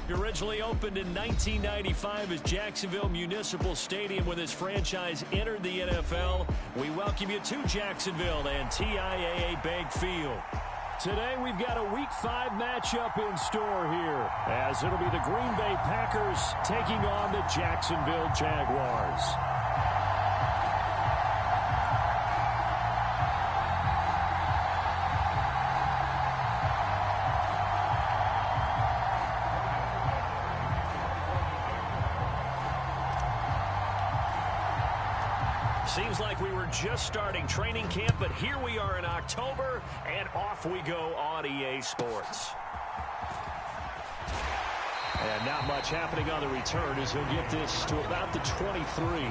Originally opened in 1995 as Jacksonville Municipal Stadium when this franchise entered the NFL. We welcome you to Jacksonville and TIAA Bank Field. Today we've got a Week 5 matchup in store here, as it'll be the Green Bay Packers taking on the Jacksonville Jaguars. Seems like we were just starting training camp, but here we are in October, and off we go on EA Sports. And not much happening on the return as he'll get this to about the 23.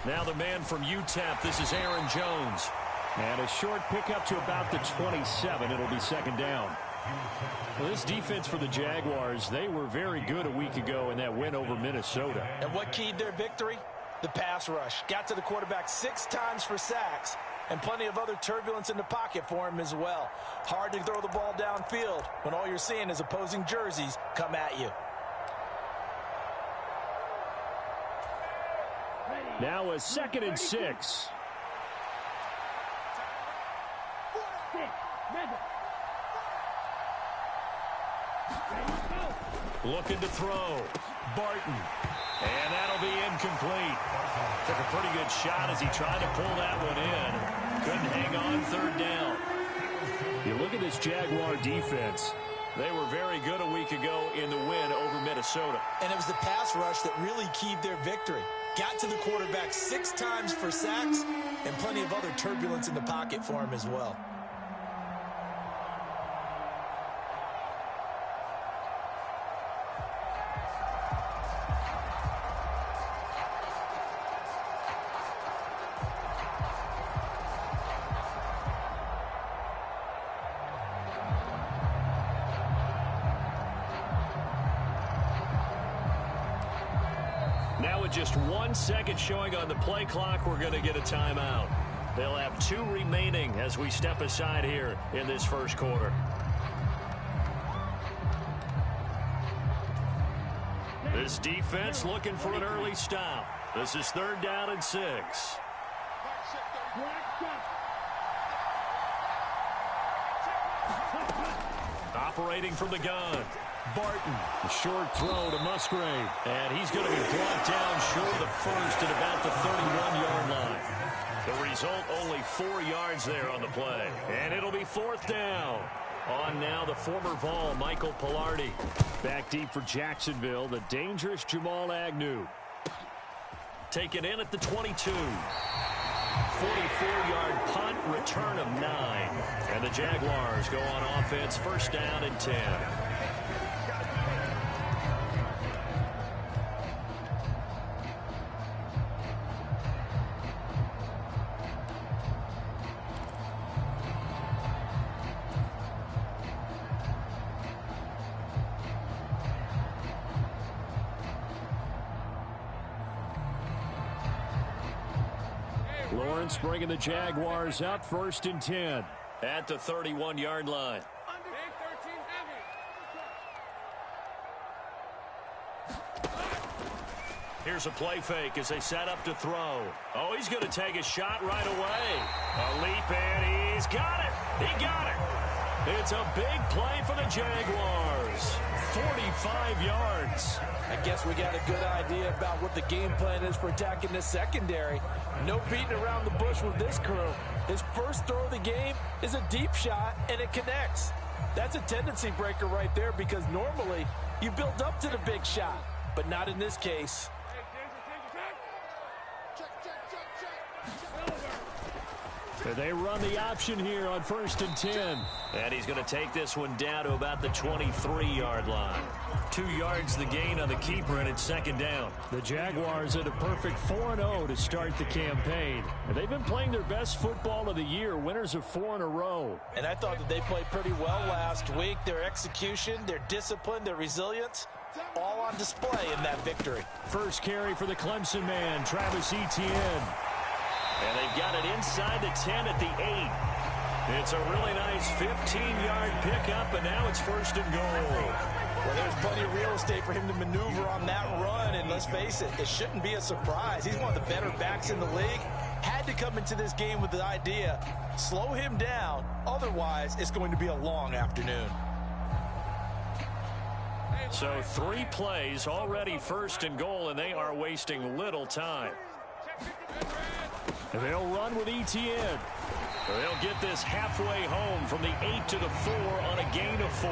Now the man from UTEP, this is Aaron Jones. And a short pickup to about the 27. It'll be second down. Well, this defense for the Jaguars, they were very good a week ago in that win over Minnesota. And what keyed their victory? The pass rush. Got to the quarterback 6 times for sacks, and plenty of other turbulence in the pocket for him as well. Hard to throw the ball downfield when all you're seeing is opposing jerseys come at you. Now a 2nd and 6. Looking to throw. Barton. And that'll be incomplete. Took a pretty good shot as he tried to pull that one in. Couldn't hang on 3rd down. You look at this Jaguar defense. They were very good a week ago in the win over Minnesota. And it was the pass rush that really keyed their victory. Got to the quarterback 6 times for sacks, and plenty of other turbulence in the pocket for him as well. Now with just 1 second showing on the play clock, we're going to get a timeout. They'll have 2 remaining as we step aside here in this first quarter. This defense looking for an early stop. This is 3rd down and 6. Operating from the gun. Barton, a short throw to Musgrave, and he's going to be brought down short of the first at about the 31-yard line. The result, only 4 yards there on the play, and it'll be 4th down. On now the former Vol, Michael Pilardi. Back deep for Jacksonville, the dangerous Jamal Agnew. Taken in at the 22. 44-yard punt, return of 9. And the Jaguars go on offense, 1st down and 10. Lawrence bringing the Jaguars up, 1st and 10 at the 31-yard line. Here's a play fake as they set up to throw. Oh, he's going to take a shot right away. A leap, and he's got it. He got it. It's a big play for the Jaguars. 45 yards. I guess we got a good idea about what the game plan is for attacking this secondary. No beating around the bush with this crew. His first throw of the game is a deep shot, and it connects. That's a tendency breaker right there, because normally you build up to the big shot, but not in this case. They run the option here on 1st and 10. And he's going to take this one down to about the 23-yard line. 2 yards the gain on the keeper, and it's 2nd down. The Jaguars at a perfect 4-0 to start the campaign. And they've been playing their best football of the year, winners of 4 in a row. And I thought that they played pretty well last week. Their execution, their discipline, their resilience, all on display in that victory. First carry for the Clemson man, Travis Etienne. And they've got it inside the 10 at the 8. It's a really nice 15-yard pickup, and now it's 1st and goal. Well, there's plenty of real estate for him to maneuver on that run, and let's face it, it shouldn't be a surprise. He's one of the better backs in the league. Had to come into this game with the idea, slow him down, otherwise it's going to be a long afternoon. So 3 plays, already 1st and goal, and they are wasting little time. And they'll run with Etienne. They'll get this halfway home from the 8 to the 4 on a gain of 4.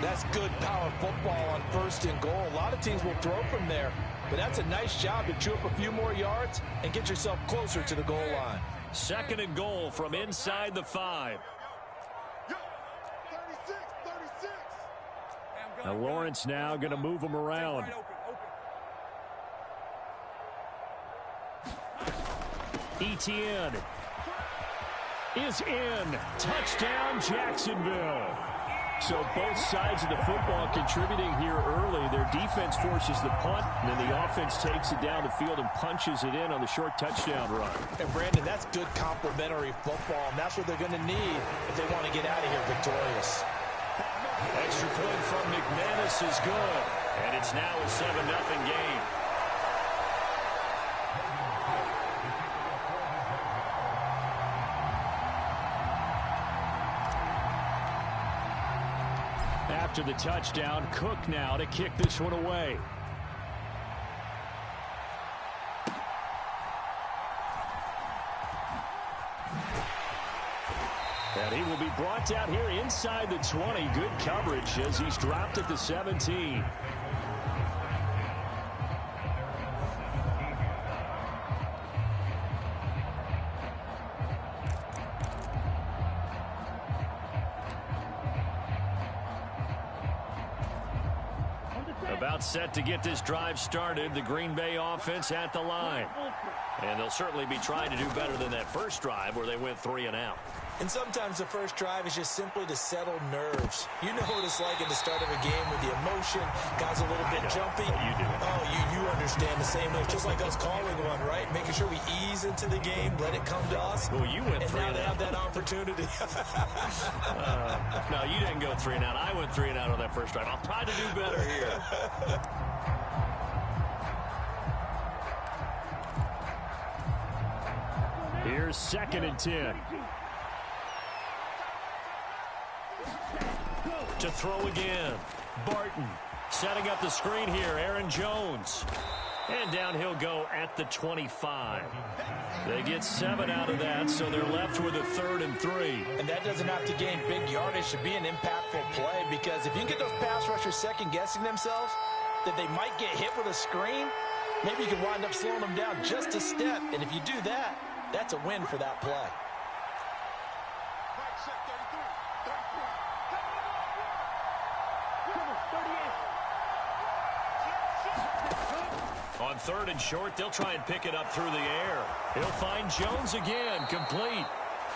That's good power football on 1st and goal. A lot of teams will throw from there, but that's a nice job to chew up a few more yards and get yourself closer to the goal line. 2nd and goal from inside the 5. Now Lawrence now going to move him around. Etienne is in. Touchdown, Jacksonville. So both sides of the football contributing here early. Their defense forces the punt, and then the offense takes it down the field and punches it in on the short touchdown run. And, Brandon, that's good complementary football, and that's what they're going to need if they want to get out of here victorious. Extra point from McManus is good, and it's now a 7-0 game. After the touchdown, Cook now to kick this one away. And he will be brought down here inside the 20. Good coverage as he's dropped at the 17. About set to get this drive started. The Green Bay offense at the line. And they'll certainly be trying to do better than that first drive where they went 3 and out. And sometimes the first drive is just simply to settle nerves. You know what it's like at the start of a game with the emotion. Guys a little bit jumpy. You do. Oh, you understand the same way. Just like us calling one, right? Making sure we ease into the game, let it come to us. Well, you went 3 and out. And now they have that opportunity. No, you didn't go 3 and out. I went 3 and out on that first drive. I'll try to do better here. Here's 2nd and 10. To throw again. Barton setting up the screen here. Aaron Jones. And down he'll go at the 25. They get 7 out of that, so they're left with a 3rd and 3. And that doesn't have to gain big yardage to be an impactful play, because if you can get those pass rushers second-guessing themselves, that they might get hit with a screen, maybe you can wind up slowing them down just a step. And if you do that, that's a win for that play. On 3rd and short, they'll try and pick it up through the air. He'll find Jones again, complete.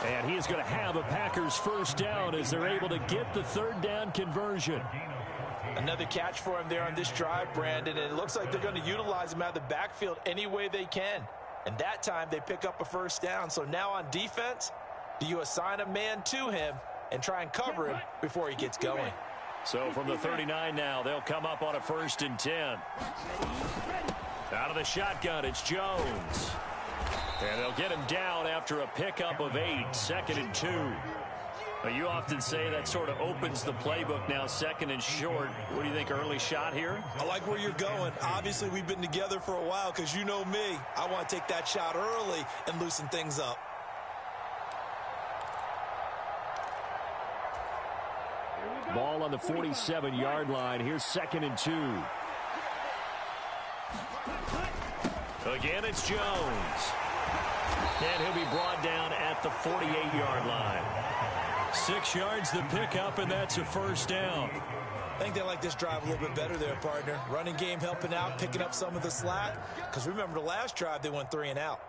And he is going to have a Packers first down as they're able to get the 3rd down conversion. Another catch for him there on this drive, Brandon, and it looks like they're going to utilize him out of the backfield any way they can. And that time they pick up a first down. So now on defense, do you assign a man to him and try and cover him before he gets going? So from the 39 now, they'll come up on a 1st and 10. Out of the shotgun, it's Jones. And they'll get him down after a pickup of 8, 2nd and 2. Now, you often say that sort of opens the playbook now, 2nd and short. What do you think, early shot here? I like where you're going. Obviously, we've been together for a while because you know me. I want to take that shot early and loosen things up. Ball on the 47-yard line. Here's 2nd and 2. Again, it's Jones. And he'll be brought down at the 48-yard line. 6 yards the pickup, and that's a first down. I think they like this drive a little bit better there, partner. Running game helping out, picking up some of the slack. Because remember the last drive, they went 3 and out.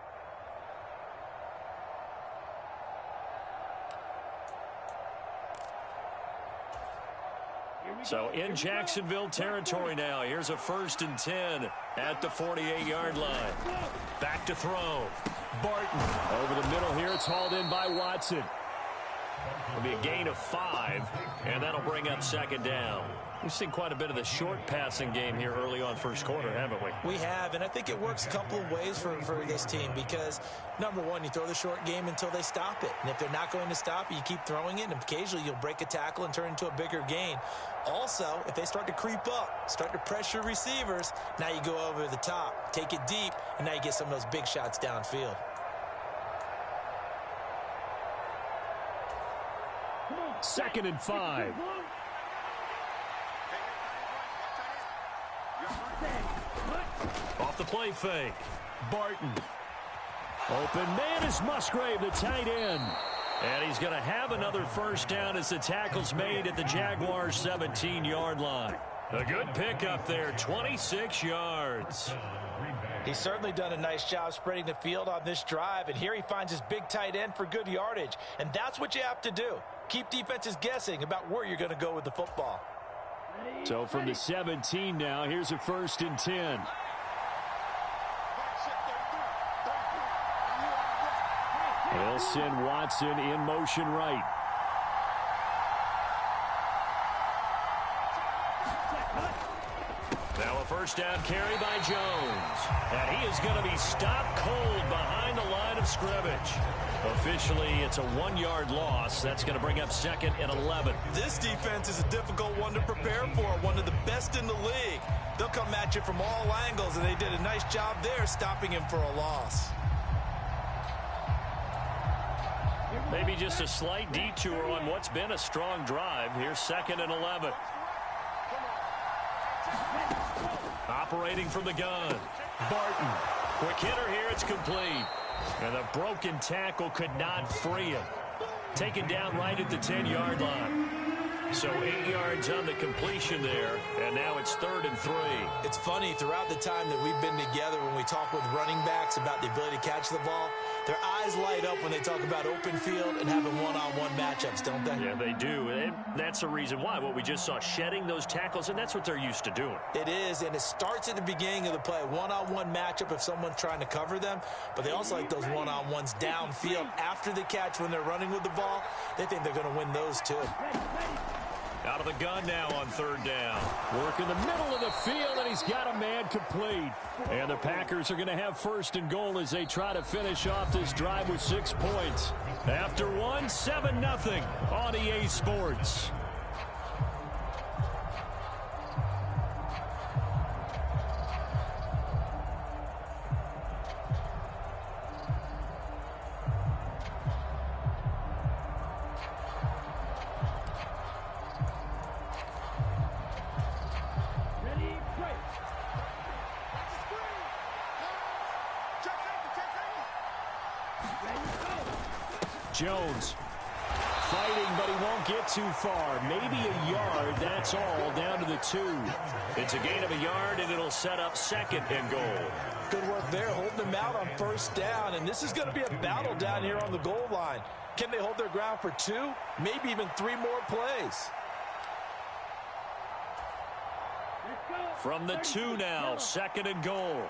So in Jacksonville territory now. Here's a 1st and 10 at the 48-yard line. Back to throw. Barton over the middle here. It's hauled in by Watson. It'll be a gain of 5, and that'll bring up 2nd down. We've seen quite a bit of the short passing game here early on first quarter, haven't we? We have, and I think it works a couple of ways for this team because, number one, you throw the short game until they stop it. And if they're not going to stop it, you keep throwing it, and occasionally you'll break a tackle and turn into a bigger gain. Also, if they start to creep up, start to pressure receivers, now you go over the top, take it deep, and now you get some of those big shots downfield. Second and 5. Off the play fake. Barton. Open man is Musgrave, the tight end. And he's going to have another first down as the tackle's made at the Jaguars' 17-yard line. A good pickup there, 26 yards. He's certainly done a nice job spreading the field on this drive, and here he finds his big tight end for good yardage. And that's what you have to do. Keep defenses guessing about where you're going to go with the football. So from the 17 now, here's a 1st and 10. They'll send Watson in motion right. Now a first down carry by Jones. And he is going to be stopped cold behind the line of scrimmage. Officially, it's a 1-yard loss. That's going to bring up 2nd and 11. This defense is a difficult one to prepare for, one of the best in the league. They'll come at you from all angles, and they did a nice job there stopping him for a loss. Maybe just a slight detour on what's been a strong drive. Here's 2nd and 11. Operating from the gun. Barton. Quick hitter here. It's complete. And the broken tackle could not free him. Taken down right at the 10-yard line. So 8 yards on the completion there, and now it's 3rd and 3. It's funny, throughout the time that we've been together, when we talk with running backs about the ability to catch the ball, their eyes light up when they talk about open field and having one-on-one matchups, don't they? Yeah, they do. And that's the reason why. What we just saw, shedding those tackles, and that's what they're used to doing. It is, and it starts at the beginning of the play. One-on-one matchup if someone's trying to cover them, but they also like those one-on-ones downfield after the catch when they're running with the ball. They think they're going to win those too. Out of the gun now on 3rd down. Work in the middle of the field, and he's got a man complete. And the Packers are going to have 1st and goal as they try to finish off this drive with 6 points. After 7-0 on EA Sports. Jones fighting, but he won't get too far. Maybe a yard, that's all, down to the 2. It's a gain of a yard, and it'll set up 2nd and goal. Good work there, holding them out on 1st down, and this is going to be a battle down here on the goal line. Can they hold their ground for 2, maybe even 3 more plays? From the 2 now, 2nd and goal.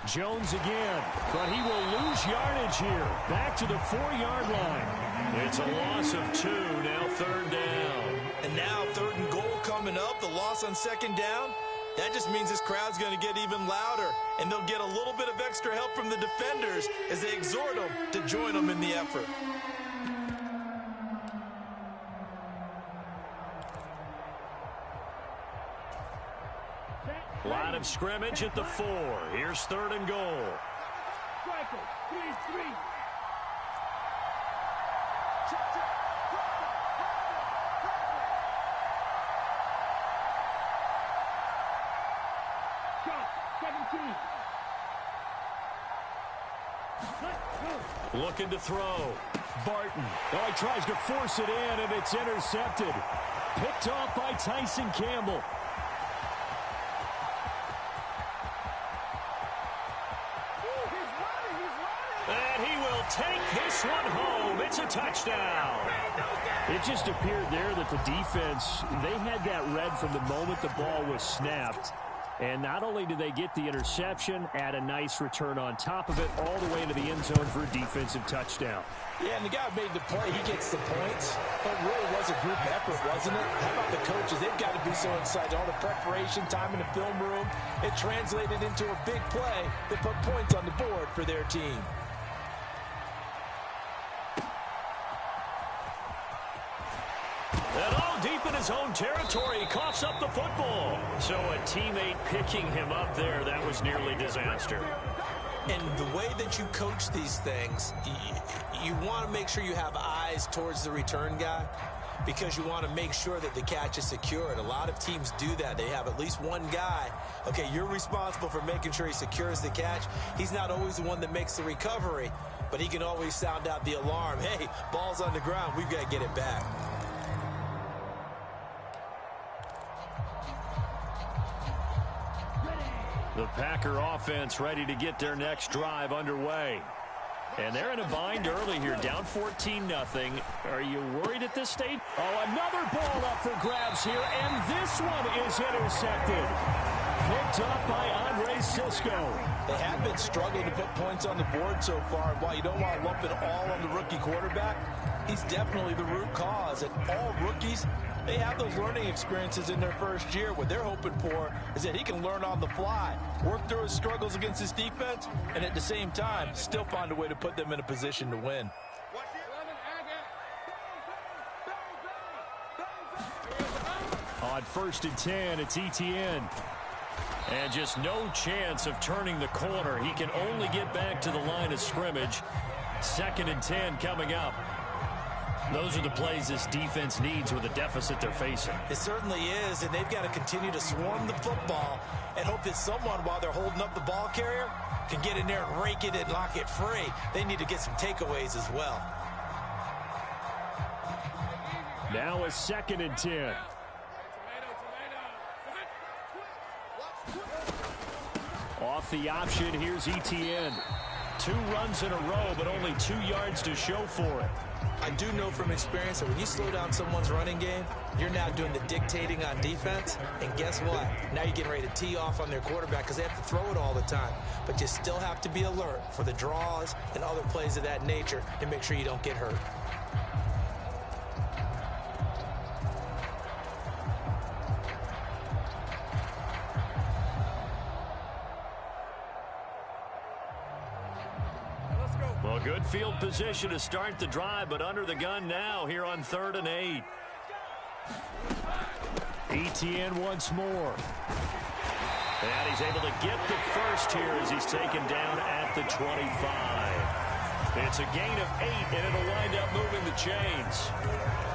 Jones again, but he will lose yardage here. Back to the 4-yard line. It's a loss of 2, now 3rd down. And now 3rd and goal coming up, the loss on 2nd down. That just means this crowd's going to get even louder, and they'll get a little bit of extra help from the defenders as they exhort them to join them in the effort. Line of scrimmage at the 4. Here's 3rd and goal. Looking to throw. Barton. Oh, he tries to force it in, and it's intercepted. Picked off by Tyson Campbell. And he will take this one home. It's a touchdown. It just appeared there that the defense, they had that read from the moment the ball was snapped. And not only did they get the interception, add a nice return on top of it, all the way into the end zone for a defensive touchdown. Yeah, and the guy made the play. He gets the points. But it really was a group effort, wasn't it? How about the coaches? They've got to be so excited. All the preparation, time in the film room, it translated into a big play that put points on the board for their team. And all deep in his own territory, he coughs up the football. So a teammate picking him up there, that was nearly disaster. And the way that you coach these things, you want to make sure you have eyes towards the return guy because you want to make sure that the catch is secured. A lot of teams do that. They have at least one guy. Okay, you're responsible for making sure he secures the catch. He's not always the one that makes the recovery, but he can always sound out the alarm. Hey, ball's on the ground. We've got to get it back. The Packer offense ready to get their next drive underway. And they're in a bind early here, down 14-0. Are you worried at this stage? Oh, another ball up for grabs here, and this one is intercepted. Picked up by Andre Sisco. They have been struggling to put points on the board so far. While you don't want to lump it all on the rookie quarterback, he's definitely the root cause. And all rookies, they have those learning experiences in their first year. What they're hoping for is that he can learn on the fly, work through his struggles against his defense, and at the same time, still find a way to put them in a position to win. On 1st and 10, it's Etienne. And just no chance of turning the corner. He can only get back to the line of scrimmage. 2nd and 10 coming up. Those are the plays this defense needs with the deficit they're facing. It certainly is, and they've got to continue to swarm the football and hope that someone, while they're holding up the ball carrier, can get in there and rake it and lock it free. They need to get some takeaways as well. Now a 2nd and 10. Off the option, here's Etienne. 2 runs in a row, but only 2 yards to show for it. I do know from experience that when you slow down someone's running game, you're now doing the dictating on defense. And guess what? Now you're getting ready to tee off on their quarterback because they have to throw it all the time. But you still have to be alert for the draws and other plays of that nature to make sure you don't get hurt. Well, good field position to start the drive, but under the gun now here on 3rd and 8. Etienne once more. And he's able to get the first here as he's taken down at the 25. It's a gain of 8, and it'll wind up moving the chains.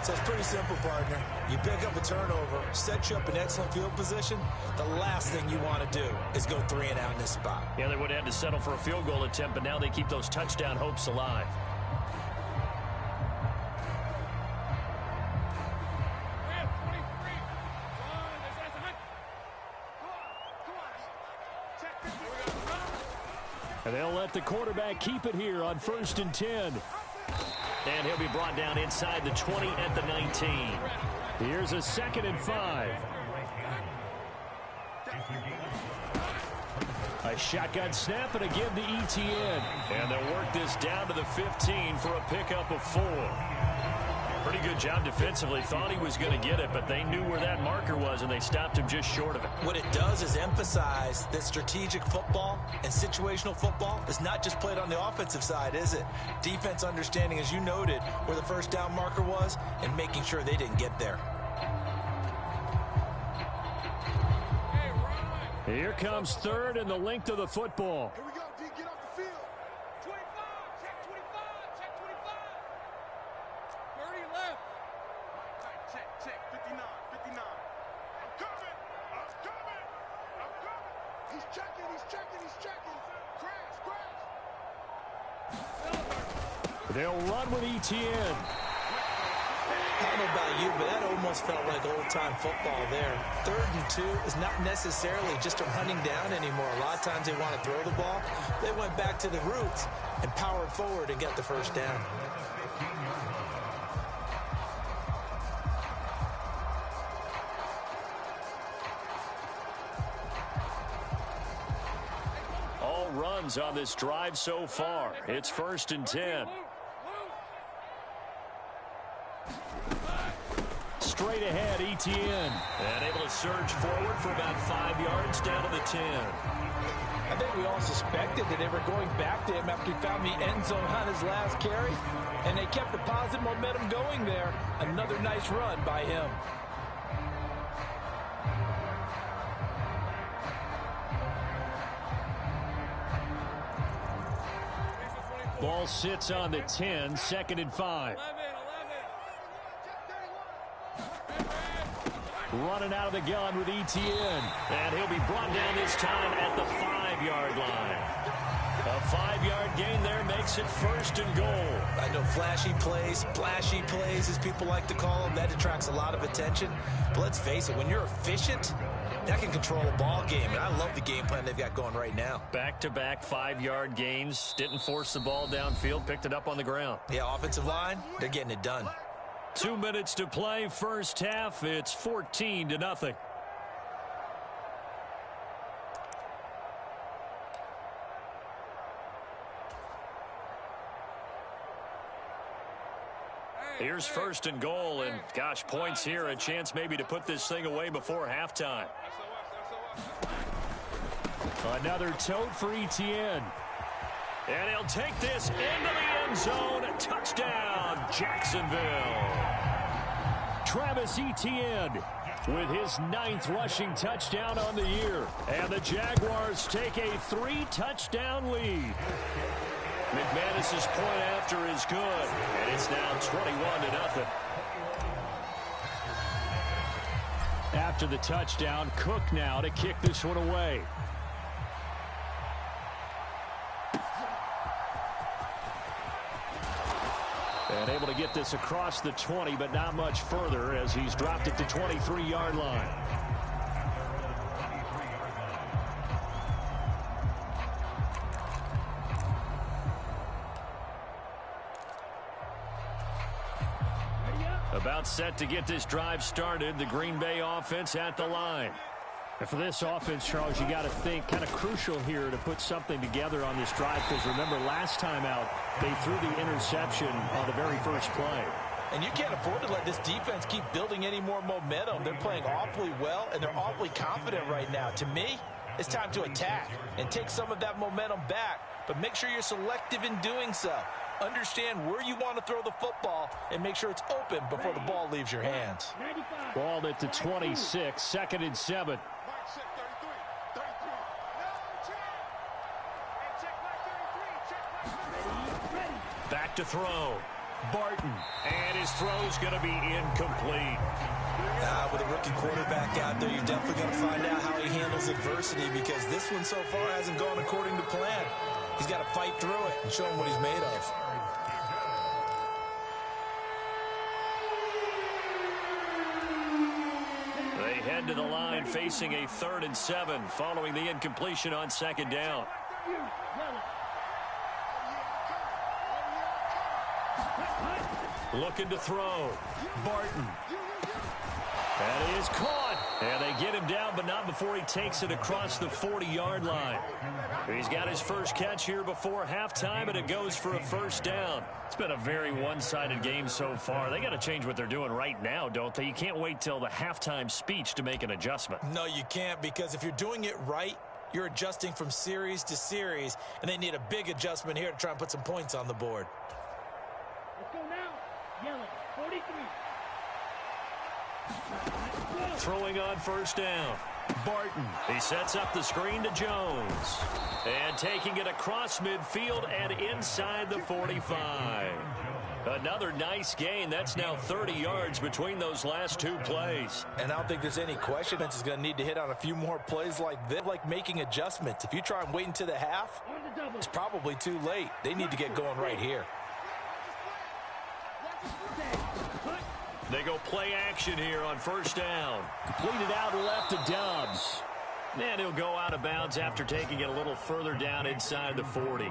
So it's pretty simple, partner. You pick up a turnover, set you up in excellent field position. The last thing you want to do is go 3 and out in this spot. Yeah, they would have had to settle for a field goal attempt, but now they keep those touchdown hopes alive. And they'll let the quarterback keep it here on 1st and 10. And he'll be brought down inside the 20 at the 19. Here's a 2nd and 5. A shotgun snap and a give to Etienne. And they'll work this down to the 15 for a pickup of 4. Pretty good job defensively. Thought he was going to get it, but they knew where that marker was, and they stopped him just short of it. What it does is emphasize that strategic football and situational football is not just played on the offensive side, is it? Defense understanding, as you noted, where the first down marker was and making sure they didn't get there. Here comes 3rd and the length of the football. Here we go, D, get off the field. 25, check 25, check 25. 30 left. Right, check, 59, 59. I'm coming, I'm coming, I'm coming. He's checking, he's checking, he's checking. Crash, crash. They'll run with ETN. I don't know about you, but that almost felt like old-time football there. 3rd and 2 is not necessarily just a running down anymore. A lot of times they want to throw the ball. They went back to the roots and powered forward and got the first down. All runs on this drive so far. It's 1st and 10. Straight ahead, ETN. And able to surge forward for about 5 yards down to the 10. I think we all suspected that they were going back to him after he found the end zone on his last carry. And they kept the positive momentum going there. Another nice run by him. Ball sits on the 10, 2nd and 5. Running out of the gun with ETN. And he'll be brought down this time at the 5-yard line. A 5-yard gain there makes it 1st and goal. I know flashy plays, as people like to call them, that attracts a lot of attention. But let's face it, when you're efficient, that can control a ball game. And I love the game plan they've got going right now. Back-to-back 5-yard gains. Didn't force the ball downfield. Picked it up on the ground. Yeah, offensive line, they're getting it done. 2 minutes to play, first half. It's 14-0. Here's 1st and goal, and gosh, points here. A chance maybe to put this thing away before halftime. Another tote for ETN. And he'll take this into the end zone. Touchdown, Jacksonville. Travis Etienne with his 9th rushing touchdown on the year. And the Jaguars take a 3-touchdown lead. McManus's point after is good. And it's now 21-0. After the touchdown, Cook now to kick this one away. And able to get this across the 20, but not much further as he's dropped it to 23-yard line. About set to get this drive started. The Green Bay offense at the line. And for this offense, Charles, you got to think kind of crucial here to put something together on this drive, because remember last time out they threw the interception on the very first play. And you can't afford to let this defense keep building any more momentum. They're playing awfully well, and they're awfully confident right now. To me, it's time to attack and take some of that momentum back, but make sure you're selective in doing so. Understand where you want to throw the football and make sure it's open before the ball leaves your hands. Ball at the 26, 2nd and 7. Back to throw. Barton. And his throw's going to be incomplete. With a rookie quarterback out there, you're definitely going to find out how he handles adversity, because this one so far hasn't gone according to plan. He's got to fight through it and show him what he's made of. They head to the line facing a 3rd and 7 following the incompletion on 2nd down. Looking to throw. Barton. And he is caught. And they get him down, but not before he takes it across the 40-yard line. He's got his first catch here before halftime, and it goes for a 1st down. It's been a very one-sided game so far. They got to change what they're doing right now, don't they? You can't wait till the halftime speech to make an adjustment. No, you can't, because if you're doing it right, you're adjusting from series to series, and they need a big adjustment here to try and put some points on the board. Let's go now. Yellow, 43. Throwing on 1st down. Barton. He sets up the screen to Jones. And taking it across midfield and inside the 45. Another nice gain. That's now 30 yards between those last 2 plays. And I don't think there's any question that he's going to need to hit on a few more plays like this, like making adjustments. If you try and wait until the half, it's probably too late. They need to get going right here. They go play action here on first down. Completed out left to Dobbs. And he'll go out of bounds after taking it a little further down inside the 40.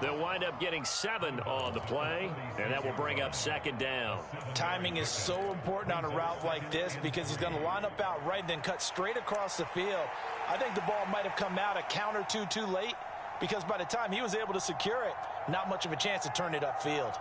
They'll wind up getting 7 on the play, and that will bring up second down. Timing is so important on a route like this because he's going to line up out right and then cut straight across the field. I think the ball might have come out a count or two too late because by the time he was able to secure it, not much of a chance to turn it upfield.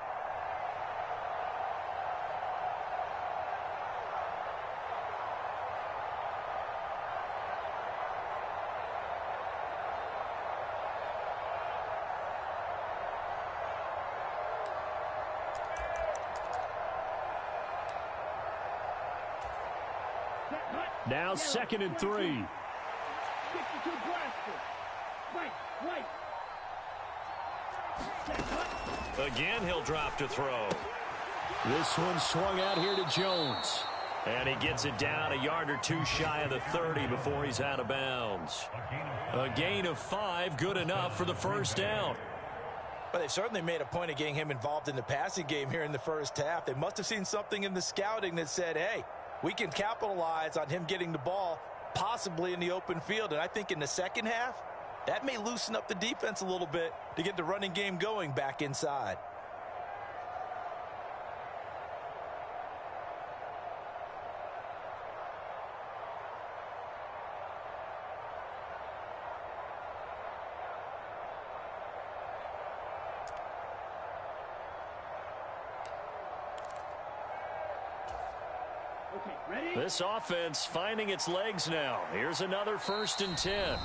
Now 2nd and 3. Again, he'll drop to throw. This one swung out here to Jones. And he gets it down a yard or two shy of the 30 before he's out of bounds. A gain of 5, good enough for the first down. Well, they've certainly made a point of getting him involved in the passing game here in the first half. They must have seen something in the scouting that said, hey, we can capitalize on him getting the ball possibly in the open field. And I think in the second half, that may loosen up the defense a little bit to get the running game going back inside. This offense finding its legs now. Here's another 1st and 10.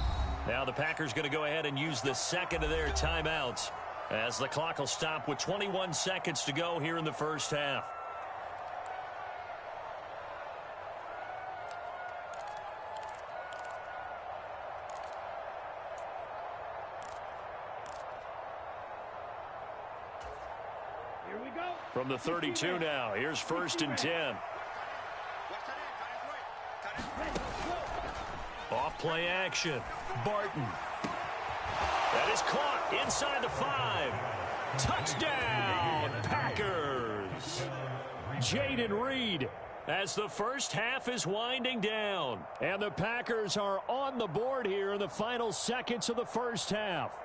Now the Packers going to go ahead and use the second of their timeouts as the clock will stop with 21 seconds to go here in the first half. Here we go. From the 32 now, here's 1st and 10. Off play action. Barton. That is caught inside the 5. Touchdown, Packers. Jaden Reed as the first half is winding down. And the Packers are on the board here in the final seconds of the first half.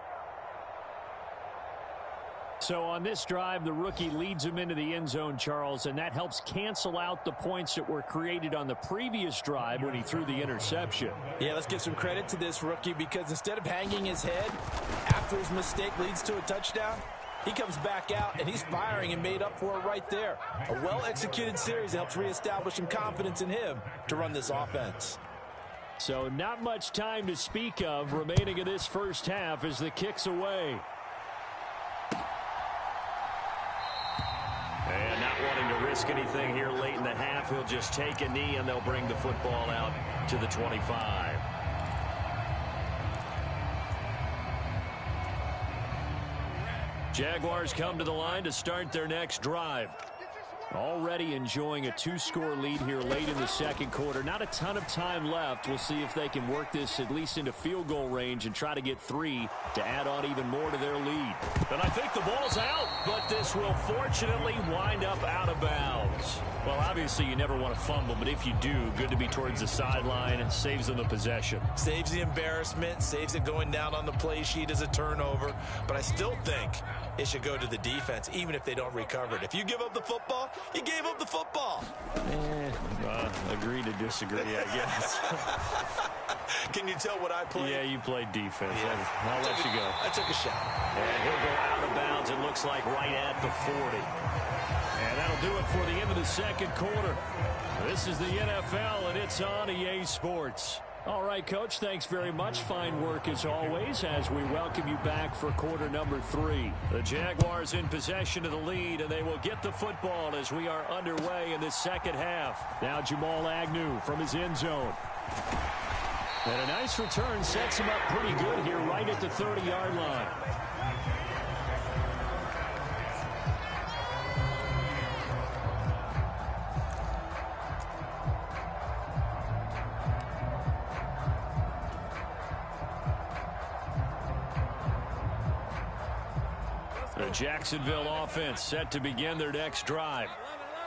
So on this drive, the rookie leads him into the end zone, Charles, and that helps cancel out the points that were created on the previous drive when he threw the interception. Yeah, let's give some credit to this rookie because instead of hanging his head after his mistake leads to a touchdown, he comes back out and he's firing and made up for it right there. A well-executed series helps reestablish some confidence in him to run this offense. So not much time to speak of remaining in this first half as the kick's away. And not wanting to risk anything here late in the half, he'll just take a knee and they'll bring the football out to the 25. Jaguars come to the line to start their next drive. Already enjoying a 2-score lead here late in the second quarter. Not a ton of time left. We'll see if they can work this at least into field goal range and try to get 3 to add on even more to their lead. And I think the ball's out, but this will fortunately wind up out of bounds. Well, obviously you never want to fumble, but if you do, good to be towards the sideline. It saves them the possession. Saves the embarrassment, saves it going down on the play sheet as a turnover. But I still think it should go to the defense, even if they don't recover it. If you give up the football, you gave up the football. Agree to disagree, I guess. Can you tell what I played? Yeah, you played defense. Yeah. I'll let you go. I took a shot. And he'll go out of bounds, it looks like right at the 40. And that'll do it for the end of the second quarter. This is the NFL, and it's on EA Sports. All right, Coach, thanks very much. Fine work as always as we welcome you back for quarter number 3. The Jaguars in possession of the lead, and they will get the football as we are underway in the second half. Now Jamal Agnew from his end zone. And a nice return sets him up pretty good here right at the 30-yard line. The Jacksonville offense set to begin their next drive.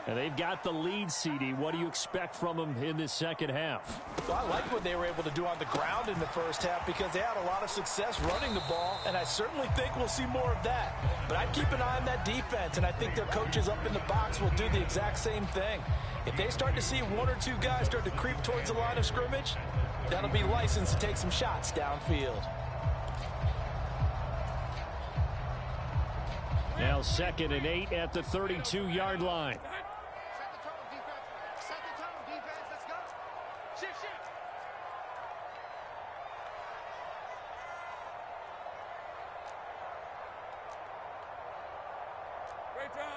And they've got the lead, CD. What do you expect from them in this second half? Well, I like what they were able to do on the ground in the first half because they had a lot of success running the ball, and I certainly think we'll see more of that. But I'd keep an eye on that defense, and I think their coaches up in the box will do the exact same thing. If they start to see one or two guys start to creep towards the line of scrimmage, that'll be licensed to take some shots downfield. Now 2nd and 8 at the 32-yard line.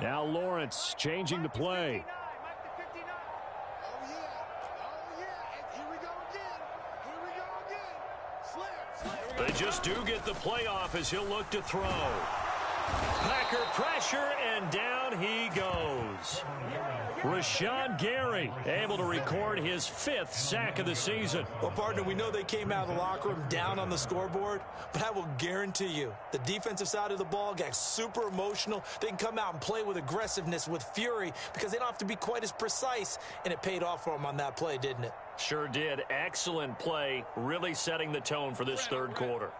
Now Lawrence changing the play. They just do get the playoff as he'll look to throw. Packer pressure, and down he goes. Rashawn Gary able to record his 5th sack of the season. Well, partner, we know they came out of the locker room down on the scoreboard, but I will guarantee you the defensive side of the ball got super emotional. They can come out and play with aggressiveness, with fury, because they don't have to be quite as precise, and it paid off for them on that play, didn't it? Sure did. Excellent play, really setting the tone for this third quarter.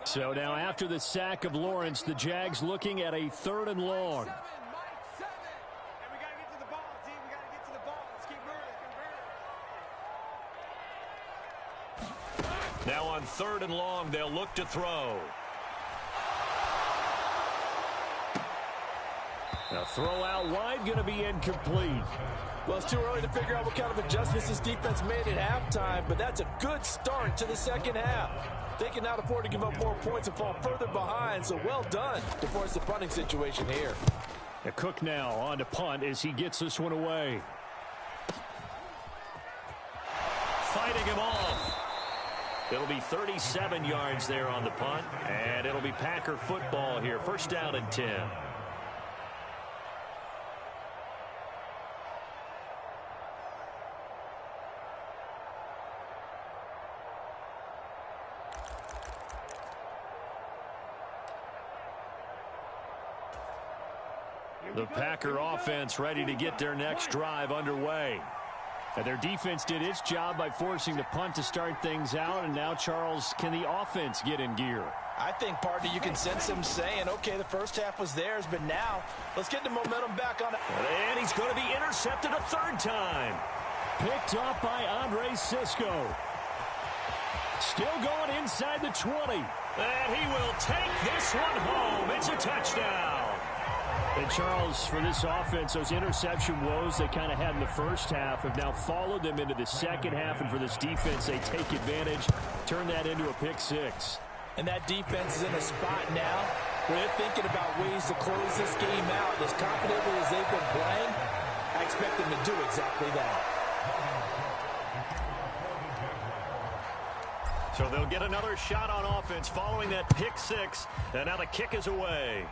So now after the sack of Lawrence, the Jags looking at a 3rd and long. Now on 3rd and long, they'll look to throw. Now throw out wide, going to be incomplete. Well, it's too early to figure out what kind of adjustments this defense made at halftime, but that's a good start to the second half. They can not afford to give up more points and fall further behind, so well done to force the punting situation here. A Cook now on to punt as he gets this one away. Fighting him off. It'll be 37 yards there on the punt, and it'll be Packer football here. 1st down and 10. The Packer offense ready to get their next drive underway. And their defense did its job by forcing the punt to start things out. And now, Charles, can the offense get in gear? I think, partner, you can sense them saying, okay, the first half was theirs, but now let's get the momentum back on it. And he's going to be intercepted a 3rd time. Picked off by Andre Sisco. Still going inside the 20. And he will take this one home. It's a touchdown. And, Charles, for this offense, those interception woes they kind of had in the first half have now followed them into the second half. And for this defense, they take advantage, turn that into a pick 6. And that defense is in a spot now where they're thinking about ways to close this game out. As confidently as they've been playing, I expect them to do exactly that. So they'll get another shot on offense following that pick 6. And now the kick is away.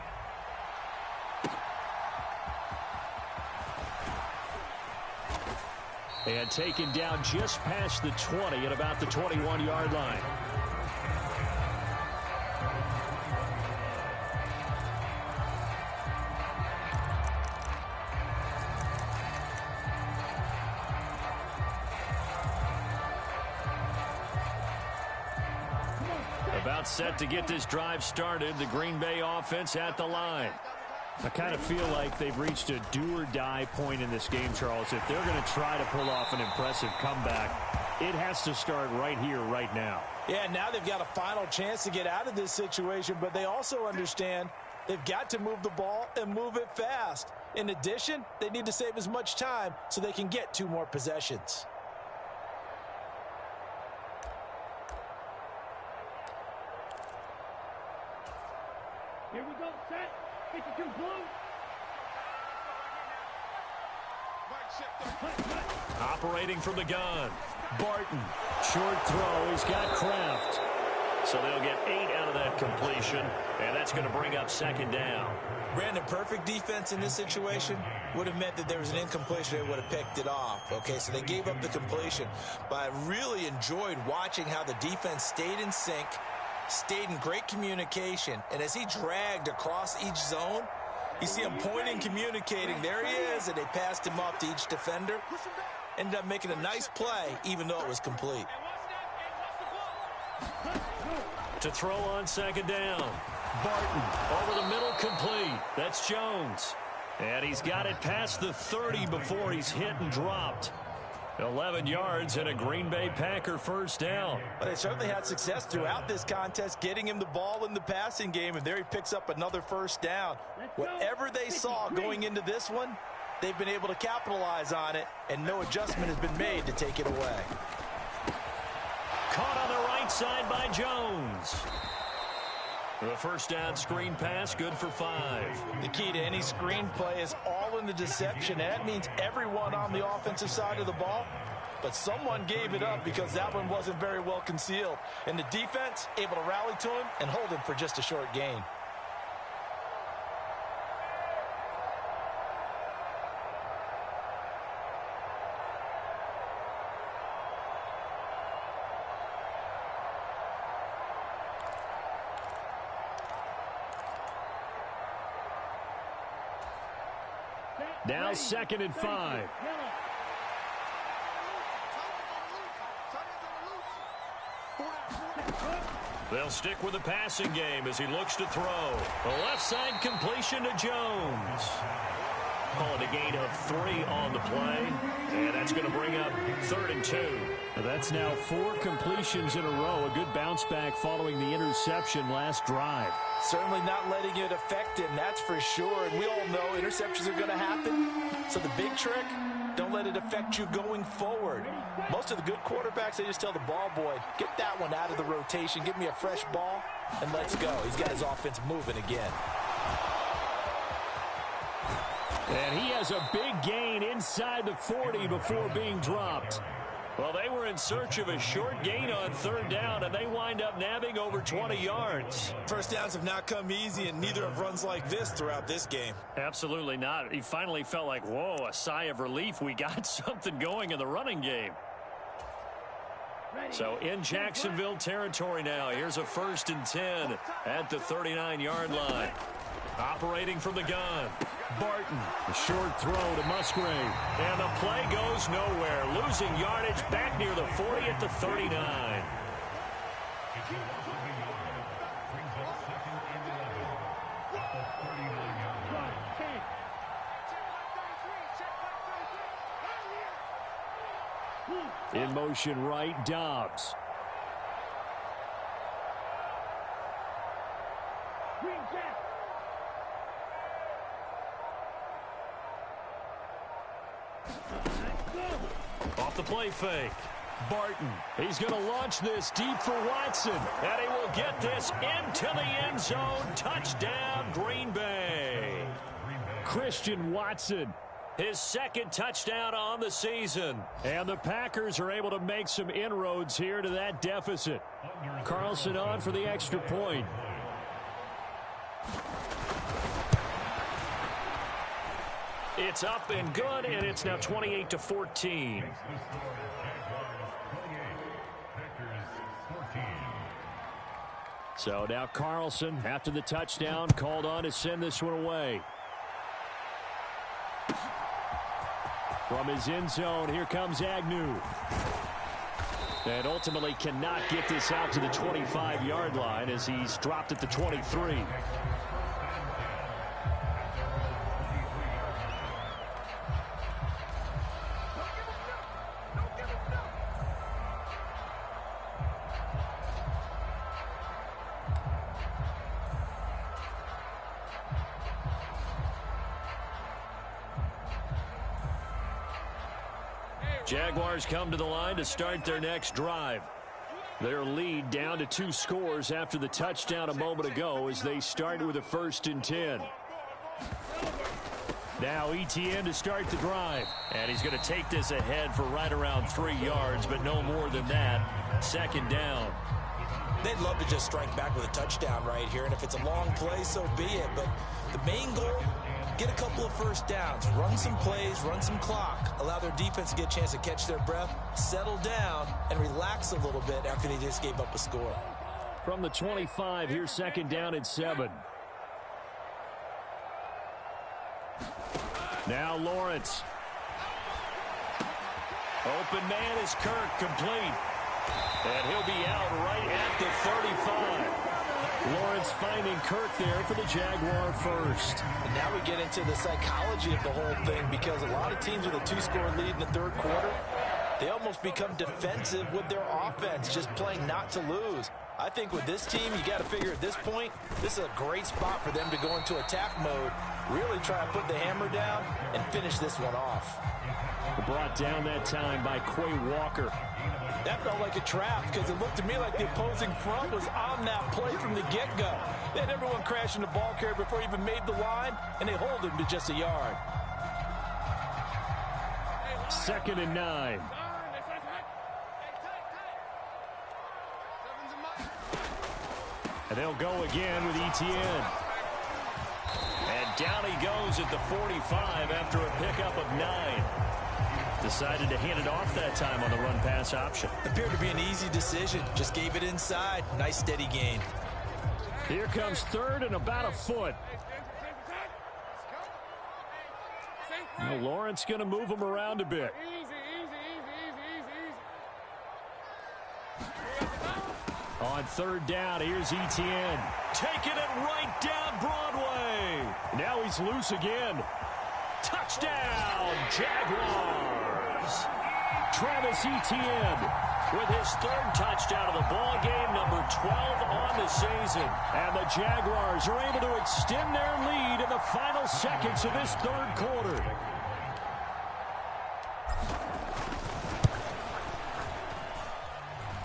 And taken down just past the 20 at about the 21-yard line. About set to get this drive started. The Green Bay offense at the line. I kind of feel like they've reached a do-or-die point in this game, Charles. If they're going to try to pull off an impressive comeback, it has to start right here, right now. Yeah, now they've got a final chance to get out of this situation, but they also understand they've got to move the ball and move it fast. In addition, they need to save as much time so they can get 2 more possessions. Here we go, set. 52 blue. Operating from the gun. Barton. Short throw. He's got Kraft. So they'll get 8 out of that completion, and that's going to bring up 2nd down. Brandon, perfect defense in this situation would have meant that there was an incompletion. They would have picked it off. Okay, so they gave up the completion. But I really enjoyed watching how the defense stayed in sync stayed in great communication, and as he dragged across each zone, you see him pointing, communicating. There he is, and they passed him off to each defender. Ended up making a nice play, even though it was complete. To throw on second down. Barton over the middle, complete. That's Jones. And he's got it past the 30 before he's hit and dropped. 11 yards and a Green Bay Packer first down. But they certainly had success throughout this contest, getting him the ball in the passing game, and there he picks up another first down. Whatever they saw going into this one, they've been able to capitalize on it, and no adjustment has been made to take it away. Caught on the right side by Jones. The first down screen pass, good for 5. The key to any screen play is all in the deception, and that means everyone on the offensive side of the ball. But someone gave it up because that one wasn't very well concealed. And the defense able to rally to him and hold him for just a short gain. Now 2nd and 5. They'll stick with the passing game as he looks to throw. A left side completion to Jones. Call it a gain of 3 on the play. And that's going to bring up 3rd and 2. That's now 4 completions in a row. A good bounce back following the interception last drive. Certainly not letting it affect him, that's for sure. And we all know interceptions are going to happen. So the big trick, don't let it affect you going forward. Most of the good quarterbacks, they just tell the ball boy, get that one out of the rotation, give me a fresh ball, and let's go. He's got his offense moving again. And he has a big gain inside the 40 before being dropped. Well, they were in search of a short gain on 3rd down, and they wind up nabbing over 20 yards. First downs have not come easy, and neither have runs like this throughout this game. Absolutely not. He finally felt like, whoa, a sigh of relief. We got something going in the running game. So in Jacksonville territory now. Here's a 1st and 10 at the 39-yard line. Operating from the gun. Barton, a short throw to Musgrave. And the play goes nowhere. Losing yardage back near the 40 at the 39. In motion right, Dobbs. Off the play fake. Barton. He's going to launch this deep for Watson. And he will get this into the end zone. Touchdown, Green Bay. Christian Watson. His 2nd touchdown on the season. And the Packers are able to make some inroads here to that deficit. Carlson on for the extra point. It's up and good, and it's now 28-14. So now Carlson, after the touchdown, called on to send this one away. From his end zone, here comes Agnew. And ultimately cannot get this out to the 25-yard line as he's dropped at the 23. Jaguars come to the line to start their next drive. Their lead down to 2 scores after the touchdown a moment ago as they start with a 1st and 10. Now ETN to start the drive. And he's going to take this ahead for right around 3 yards, but no more than that. 2nd down. They'd love to just strike back with a touchdown right here, and if it's a long play, so be it. But the main goal, get a couple of first downs, run some plays, run some clock, allow their defense to get a chance to catch their breath, settle down, and relax a little bit after they just gave up a score. from the 25. Here's second down and 7. Now Lawrence. Open man is Kirk, complete. And he'll be out right at the 35. Lawrence finding Kirk there for the Jaguar first. And now we get into the psychology of the whole thing, because a lot of teams with a 2-score lead in the third quarter, they almost become defensive with their offense, just playing not to lose. I think with this team, you got to figure at this point, this is a great spot for them to go into attack mode, really try to put the hammer down and finish this one off. Brought down that time by Quay Walker. That felt like a trap, because it looked to me like the opposing front was on that play from the get-go. They had everyone crashing the ball carrier before he even made the line, and they hold him to just a yard. Second and 9. And they'll go again with Etienne. And down he goes at the 45 after a pickup of 9. Decided to hand it off that time on the run-pass option. Appeared to be an easy decision. Just gave it inside. Nice steady gain. Here comes third and about a foot. Now Lawrence going to move him around a bit. On third down, here's Etienne. Taking it right down Broadway. Now he's loose again. Touchdown, Jaguars. Travis Etienne with his third touchdown of the ball game, number 12 on the season. And the Jaguars are able to extend their lead in the final seconds of this third quarter.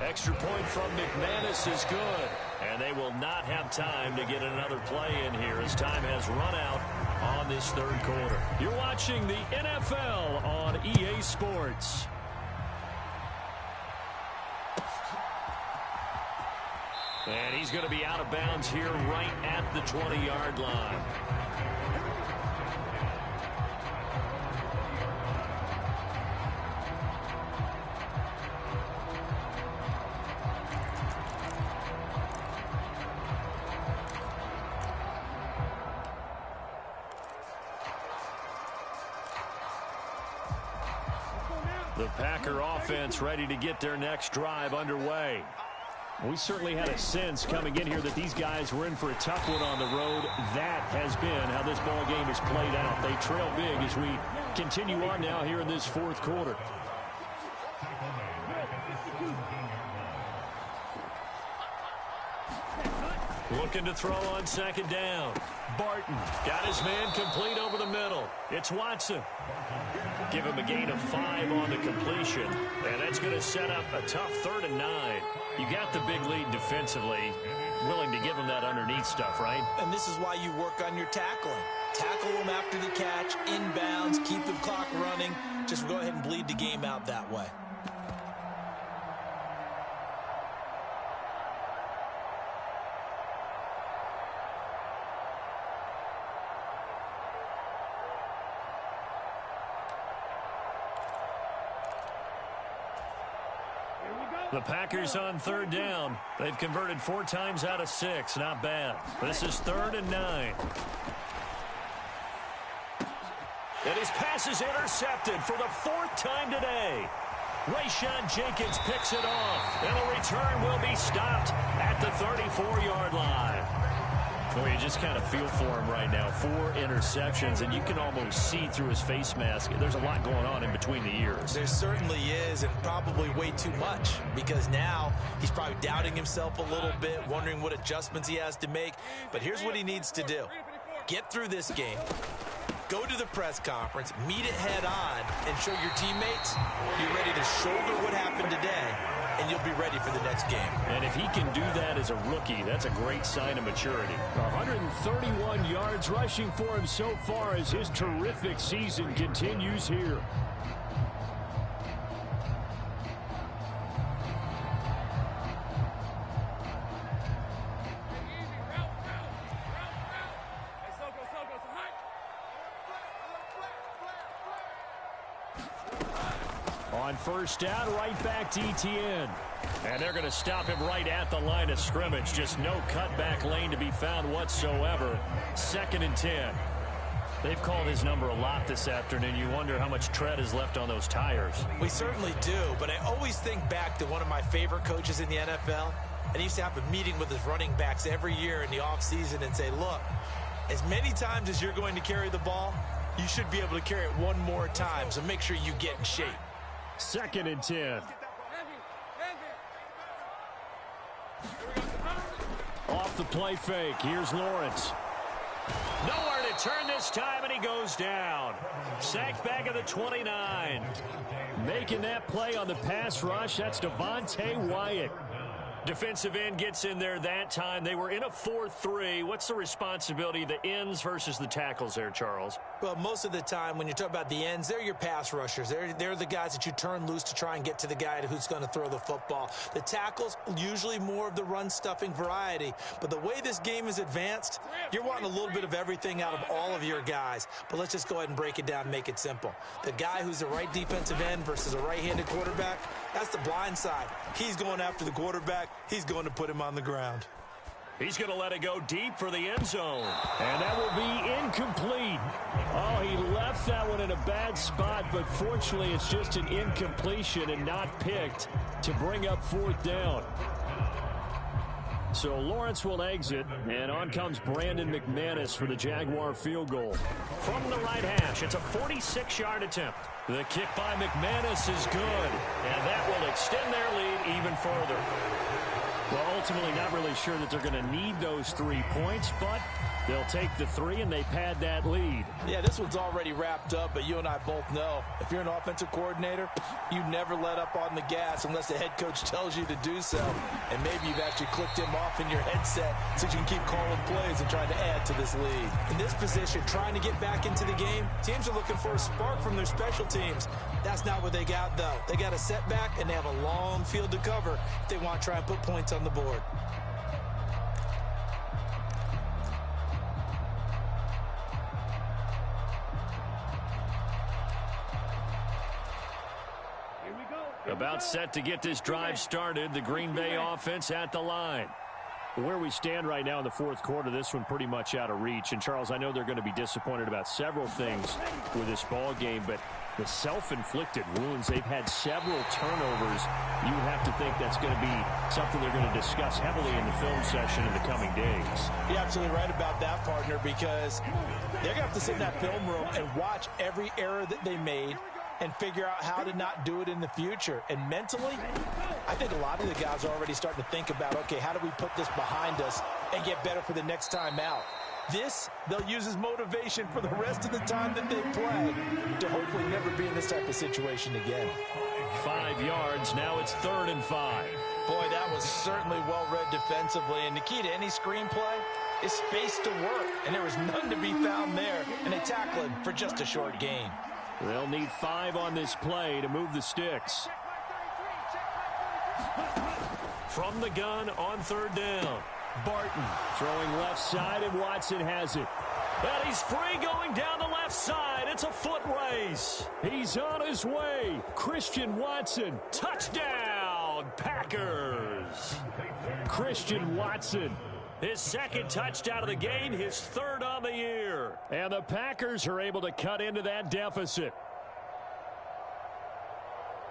Extra point from McManus is good. And they will not have time to get another play in here as time has run out on this third quarter. You're watching the NFL on EA Sports. And he's going to be out of bounds here right at the 20-yard line. The Packer offense ready to get their next drive underway. We certainly had a sense coming in here that these guys were in for a tough one on the road. That has been how this ball game has played out. They trail big as we continue on now here in this fourth quarter. Looking to throw on second down. Barton got his man complete over the middle. It's Watson. Give him a gain of 5 on the completion. And that's going to set up a tough 3rd and 9. You got the big lead defensively. Willing to give them that underneath stuff, right? And this is why you work on your tackling. Tackle them after the catch, inbounds, keep the clock running. Just go ahead and bleed the game out that way. The Packers on third down. They've converted 4 times out of 6. Not bad. This is 3rd and 9. And his pass is intercepted for the 4th time today. Rayshon Jenkins picks it off. And the return will be stopped at the 34-yard line. Boy, you just kind of feel for him right now. 4 interceptions, and you can almost see through his face mask. There's a lot going on in between the ears. There certainly is, and probably way too much, because now he's probably doubting himself a little bit, wondering what adjustments he has to make. But here's what he needs to do. Get through this game. Go to the press conference, meet it head on, and show your teammates you're ready to shoulder what happened today, and you'll be ready for the next game. And if he can do that as a rookie, that's a great sign of maturity. 131 yards rushing for him so far as his terrific season continues here. On On first down, right back to ETN. And they're going to stop him right at the line of scrimmage. Just no cutback lane to be found whatsoever. 2nd and 10. They've called his number a lot this afternoon. You wonder how much tread is left on those tires. We certainly do, but I always think back to one of my favorite coaches in the NFL. And he used to have a meeting with his running backs every year in the offseason and say, look, as many times as you're going to carry the ball, you should be able to carry it one more time, so make sure you get in shape. 2nd and 10. Off the play fake. Here's Lawrence. Nowhere to turn this time, and he goes down. Sacked back at the 29. Making that play on the pass rush, that's Devontae Wyatt. Defensive end gets in there that time. They were in a 4-3. What's the responsibility of the ends versus the tackles there, Charles? Well, most of the time when you talk about the ends, they're your pass rushers. They're the guys that you turn loose to try and get to the guy who's going to throw the football. The tackles, usually more of the run-stuffing variety. But the way this game is advanced, you're wanting a little bit of everything out of all of your guys. But let's just go ahead and break it down and make it simple. The guy who's the right defensive end versus a right-handed quarterback, that's the blind side. He's going after the quarterback. He's going to put him on the ground. He's going to let it go deep for the end zone. And that will be incomplete. Oh, he left that one in a bad spot, but fortunately it's just an incompletion and not picked to bring up 4th down. So Lawrence will exit, and on comes Brandon McManus for the Jaguar field goal. From the right hash, it's a 46-yard attempt. The kick by McManus is good, and that will extend their lead even further. Well, ultimately not really sure that they're going to need those 3 points, but they'll take the 3 and they pad that lead. Yeah, this one's already wrapped up, but you and I both know if you're an offensive coordinator, you never let up on the gas unless the head coach tells you to do so. And maybe you've actually clicked him off in your headset so you can keep calling plays and trying to add to this lead. In this position, trying to get back into the game, teams are looking for a spark from their special teams. That's not what they got, though. They got a setback, and they have a long field to cover if they want to try and put points on the board. About set to get this drive started, the Green Bay offense at the line. Where we stand right now in the 4th quarter, this one pretty much out of reach. And, Charles, I know they're going to be disappointed about several things with this ball game, but the self-inflicted wounds, they've had several turnovers. You have to think that's going to be something they're going to discuss heavily in the film session in the coming days. You're absolutely right about that, partner, because they're going to have to sit in that film room and watch every error that they made and figure out how to not do it in the future. And mentally, I think a lot of the guys are already starting to think about, okay, how do we put this behind us and get better for the next time out? This, they'll use as motivation for the rest of the time that they play to hopefully never be in this type of situation again. 5 yards, now it's 3rd and 5. Boy, that was certainly well-read defensively, and the key to any screenplay is space to work, and there was none to be found there, and they tackle him for just a short gain. They'll need 5 on this play to move the sticks. From the gun on 3rd down. Barton throwing left side, and Watson has it. And he's free going down the left side. It's a foot race. He's on his way. Christian Watson, touchdown, Packers. Christian Watson, his 2nd touchdown of the game, his 3rd on the year. And the Packers are able to cut into that deficit.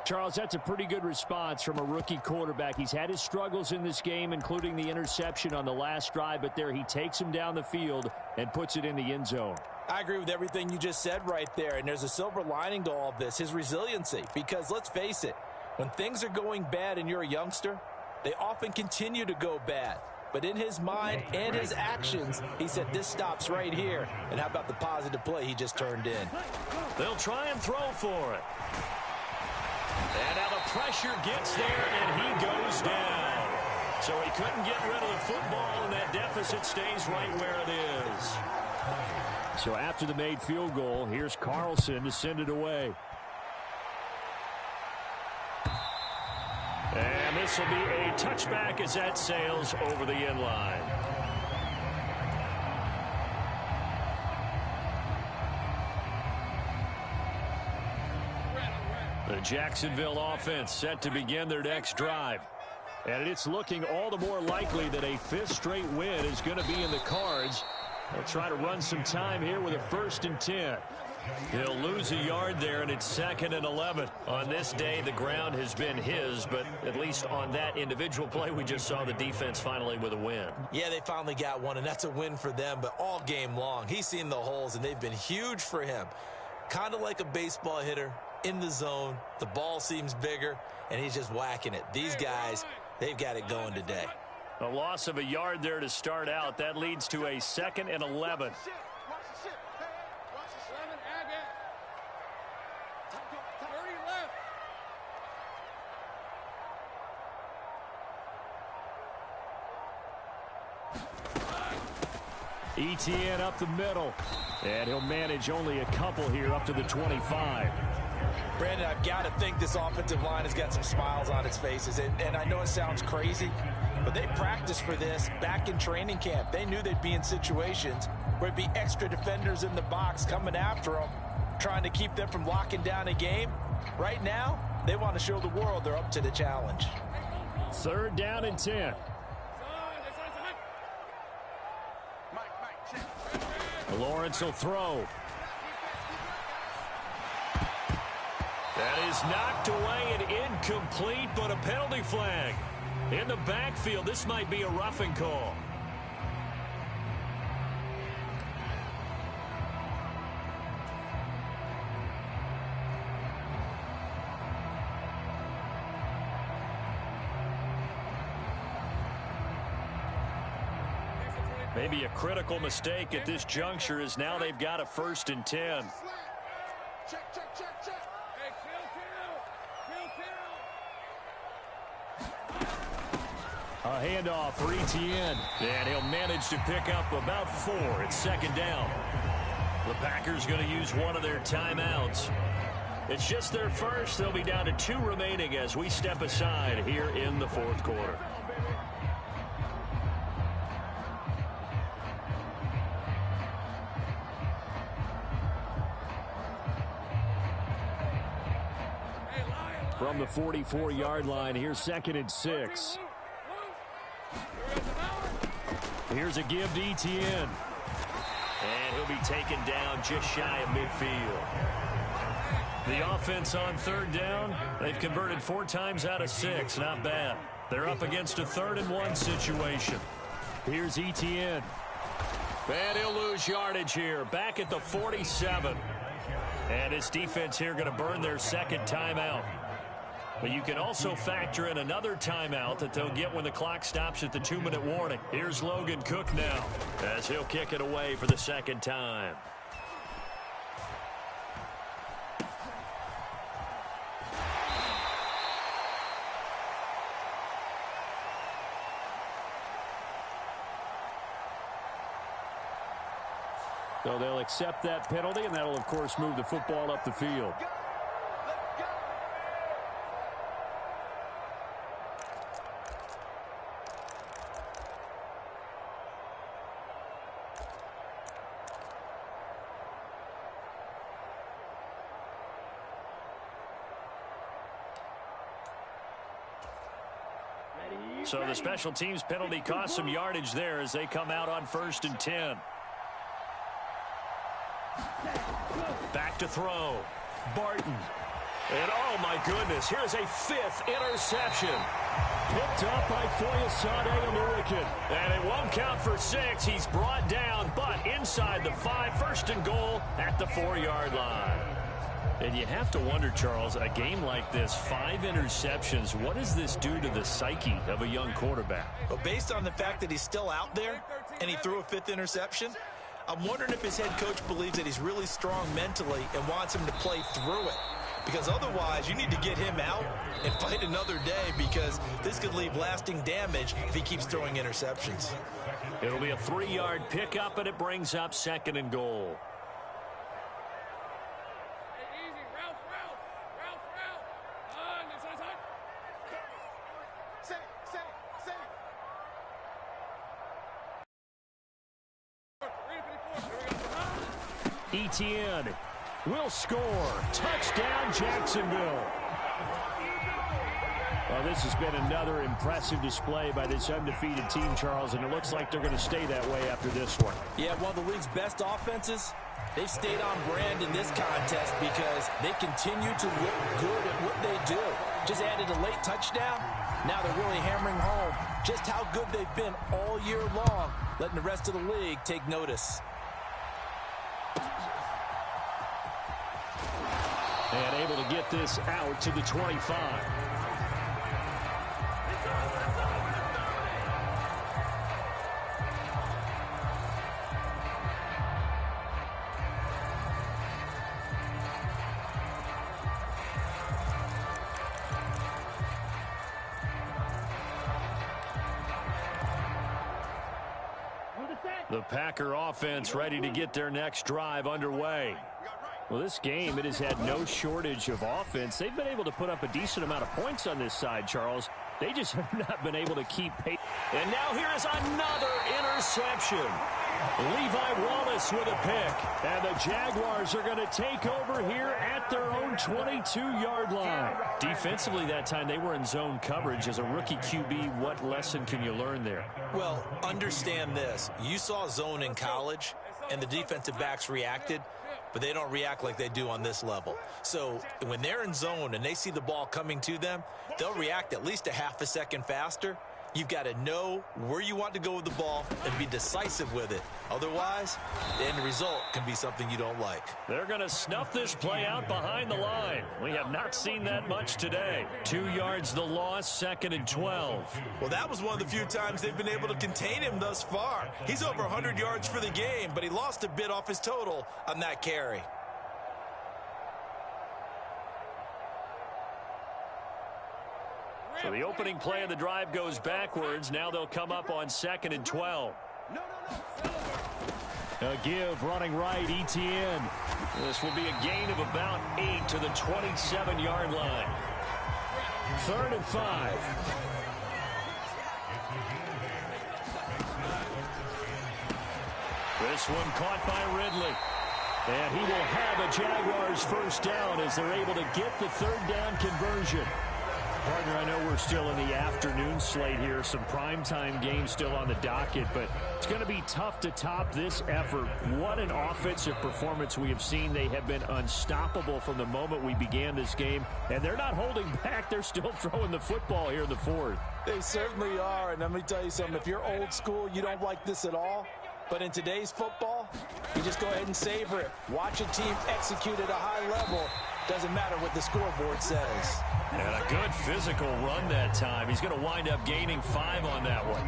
Charles, that's a pretty good response from a rookie quarterback. He's had his struggles in this game, including the interception on the last drive, but there he takes him down the field and puts it in the end zone. I agree with everything you just said right there, and there's a silver lining to all of this, his resiliency, because let's face it, when things are going bad and you're a youngster, they often continue to go bad. But in his mind and his actions, he said, this stops right here. And how about the positive play he just turned in? They'll try and throw for it. And now the pressure gets there, and he goes down. So he couldn't get rid of the football, and that deficit stays right where it is. So after the made field goal, here's Carlson to send it away. And this will be a touchback as that sails over the end line. The Jacksonville offense set to begin their next drive. And it's looking all the more likely that a fifth straight win is going to be in the cards. They'll try to run some time here with a 1st and 10. He'll lose a yard there, and it's 2nd and 11. On this day, the ground has been his, but at least on that individual play, we just saw the defense finally with a win. Yeah, they finally got one, and that's a win for them, but all game long, he's seen the holes, and they've been huge for him. Kind of like a baseball hitter in the zone. The ball seems bigger, and he's just whacking it. These guys, they've got it going today. A loss of a yard there to start out. That leads to a 2nd and 11. ETN up the middle, and he'll manage only a couple here up to the 25. Brandon, I've got to think this offensive line has got some smiles on its faces, and I know it sounds crazy, but they practiced for this back in training camp. They knew they'd be in situations where there'd be extra defenders in the box coming after them, trying to keep them from locking down a game. Right now, they want to show the world they're up to the challenge. 3rd down and 10. Lawrence will throw. That is knocked away and incomplete, but a penalty flag. In the backfield, this might be a roughing call. Maybe a critical mistake at this juncture, as now they've got a 1st and 10. A handoff for ETN, and he'll manage to pick up about 4. It's 2nd down. The Packers going to use one of their timeouts. It's just their first. They'll be down to 2 remaining as we step aside here in the 4th quarter. From the 44-yard line, here's 2nd and 6. Here's a give to ETN. And he'll be taken down just shy of midfield. The offense on 3rd down, they've converted 4 times out of 6. Not bad. They're up against a 3rd and 1 situation. Here's ETN. And he'll lose yardage here. Back at the 47. And his defense here going to burn their 2nd timeout. But you can also factor in another timeout that they'll get when the clock stops at the 2-minute warning. Here's Logan Cook now, as he'll kick it away for the 2nd time. So they'll accept that penalty, and that'll, of course, move the football up the field. So the special teams penalty cost some yardage there as they come out on 1st and 10. Back to throw. Barton. And oh my goodness, here's a 5th interception. Picked up by Foyesade American. And it won't count for 6. He's brought down, but inside the 5, 1st and goal at the 4-yard line. And you have to wonder, Charles, a game like this, 5 interceptions, what does this do to the psyche of a young quarterback? Well, based on the fact that he's still out there and he threw a 5th interception, I'm wondering if his head coach believes that he's really strong mentally and wants him to play through it. Because otherwise, you need to get him out and fight another day, because this could leave lasting damage if he keeps throwing interceptions. It'll be a 3-yard pickup, and it brings up 2nd and goal. ETN will score. Touchdown, Jacksonville. Well, this has been another impressive display by this undefeated team, Charles, and it looks like they're going to stay that way after this one. Yeah, one of the league's best offenses, they've stayed on brand in this contest because they continue to look good at what they do. Just added a late touchdown. Now they're really hammering home just how good they've been all year long, letting the rest of the league take notice. And able to get this out to the 25. The Packer offense ready to get their next drive underway. Well, this game, it has had no shortage of offense. They've been able to put up a decent amount of points on this side, Charles. They just have not been able to keep pace. And now here is another interception. Levi Wallace with a pick. And the Jaguars are going to take over here at their own 22-yard line. Defensively that time, they were in zone coverage. As a rookie QB, what lesson can you learn there? Well, understand this. You saw zone in college, and the defensive backs reacted, but they don't react like they do on this level. So when they're in zone and they see the ball coming to them, they'll react at least a half a second faster. You've got to know where you want to go with the ball and be decisive with it. Otherwise, the end result can be something you don't like. They're going to snuff this play out behind the line. We have not seen that much today. 2 yards the loss, 2nd and 12. Well, that was one of the few times they've been able to contain him thus far. He's over 100 yards for the game, but he lost a bit off his total on that carry. So the opening play of the drive goes backwards. Now they'll come up on 2nd and 12. A give running right, Etienne. This will be a gain of about 8 to the 27-yard line. 3rd and 5. This one caught by Ridley. And he will have a Jaguars first down as they're able to get the 3rd down conversion. Partner, I know we're still in the afternoon slate here. Some primetime games still on the docket, but it's going to be tough to top this effort. What an offensive performance we have seen. They have been unstoppable from the moment we began this game, and they're not holding back. They're still throwing the football here in the 4th. They certainly are, and let me tell you something. If you're old school, you don't like this at all. But in today's football, you just go ahead and savor it. Watch a team execute at a high level. Doesn't matter what the scoreboard says. And a good physical run that time. He's going to wind up gaining 5 on that one.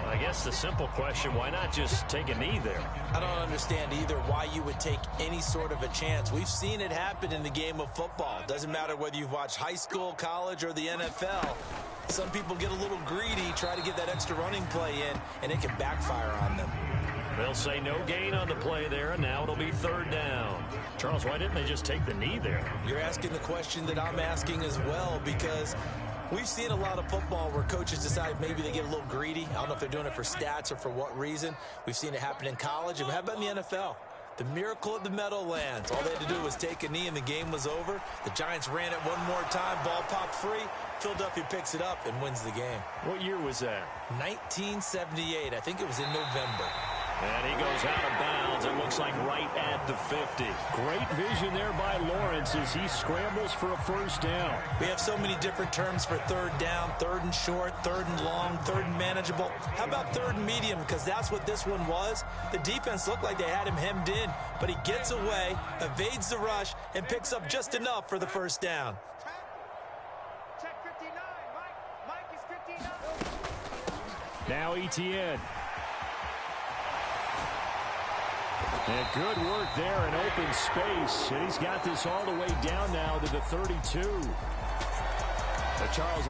I guess the simple question, why not just take a knee there? I don't understand either why you would take any sort of a chance. We've seen it happen in the game of football. Doesn't matter whether you've watched high school, college, or the NFL. Some people get a little greedy, try to get that extra running play in, and it can backfire on them. They'll say no gain on the play there, and now it'll be 3rd down. Charles, why didn't they just take the knee there? You're asking the question that I'm asking as well, because we've seen a lot of football where coaches decide maybe they get a little greedy. I don't know if they're doing it for stats or for what reason. We've seen it happen in college, and how about in the NFL? The miracle of the Meadowlands. All they had to do was take a knee, and the game was over. The Giants ran it one more time. Ball popped free. Philadelphia picks it up and wins the game. What year was that? 1978. I think it was in November. And he goes out of bounds. It looks like right at the 50. Great vision there by Lawrence as he scrambles for a first down. We have so many different terms for 3rd down, 3rd and short, 3rd and long, 3rd and manageable. How about 3rd and medium? Because that's what this one was. The defense looked like they had him hemmed in, but he gets away, evades the rush, and picks up just enough for the first down. Check 59. Mike is 59. Now Etienne. And good work there in open space. And he's got this all the way down now to the 32. Charles.